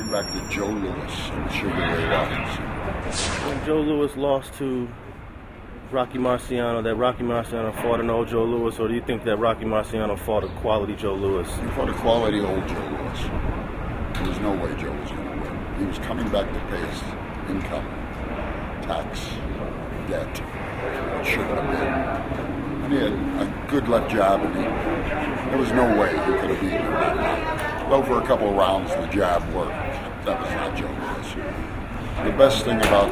going back to Joe Louis and the Sugar Ray Rockets. When Joe Louis lost to Rocky Marciano, that Rocky Marciano fought an old Joe Louis, or do you think that Rocky Marciano fought a quality Joe Louis? He fought a quality old Joe Louis. There's no way Joe was going to win. He was coming back to pay his income, tax, debt. It shouldn't have been. And he had a good left jab, and there was no way he could have beaten him that night. Though for a couple of rounds the jab worked. That was not Joe Louis. The best thing about,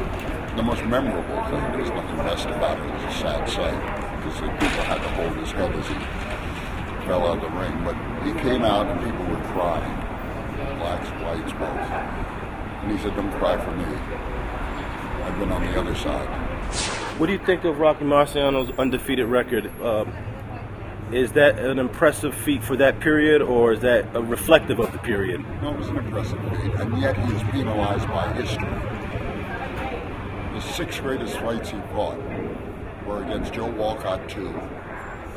the most memorable thing, there's nothing best about it, it was a sad sight, because the people had to hold his head as he fell out of the ring. But he came out and people were crying, blacks, whites, both. And he said, "Don't cry for me. I've been on the other side." What do you think of Rocky Marciano's undefeated record? Is that an impressive feat for that period, or is that reflective of the period? No, it was an impressive feat, and yet he was penalized by history. The 6 greatest fights he fought were against Joe Walcott 2,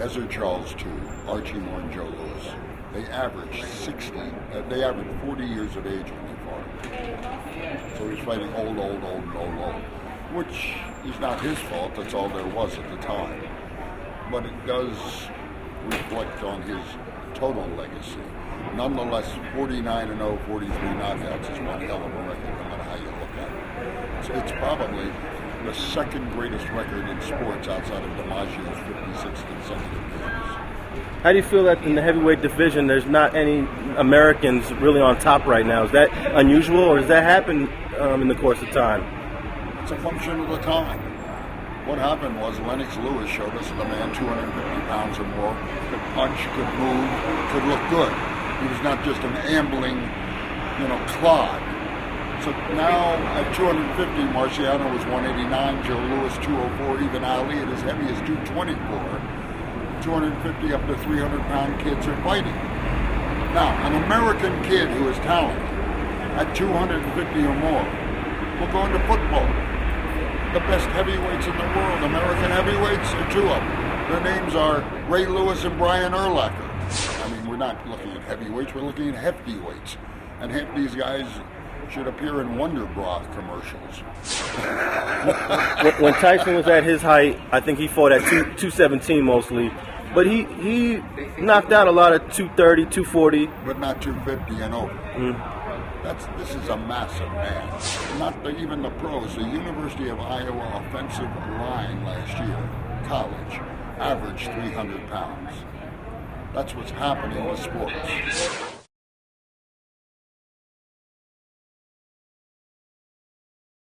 Ezra Charles 2, Archie Moore, and Joe Louis. They averaged 40 years of age when they fought him. So he was fighting old, which is not his fault, that's all there was at the time. But it does reflect on his total legacy. Nonetheless, 49-0, 43 knockouts is one hell of a record, no matter how you look at it. So it's probably the second greatest record in sports outside of DiMaggio's 56 consecutive games. How do you feel that in the heavyweight division there's not any Americans really on top right now? Is that unusual, or does that happen in the course of time? It's a function of the time. What happened was Lennox Lewis showed us that a man 250 pounds or more could punch, could move, could look good. He was not just an ambling, clod. So now at 250, Marciano was 189, Joe Louis 204, even Ali at as heavy as 224. 250 up to 300-pound kids are fighting. Now, an American kid who is talented at 250 or more will go into football. The best heavyweights in the world, American heavyweights, are 2 of them. Their names are Ray Lewis and Brian Urlacher. I mean, we're not looking at heavyweights, we're looking at hefty weights. And half these guys should appear in Wonder Bra commercials. When Tyson was at his height, I think he fought at 217 mostly. But he knocked out a lot of 230, 240. But not 250 and over. This is a massive man. Not even the pros. The University of Iowa offensive line last year, college, averaged 300 pounds. That's what's happening with sports.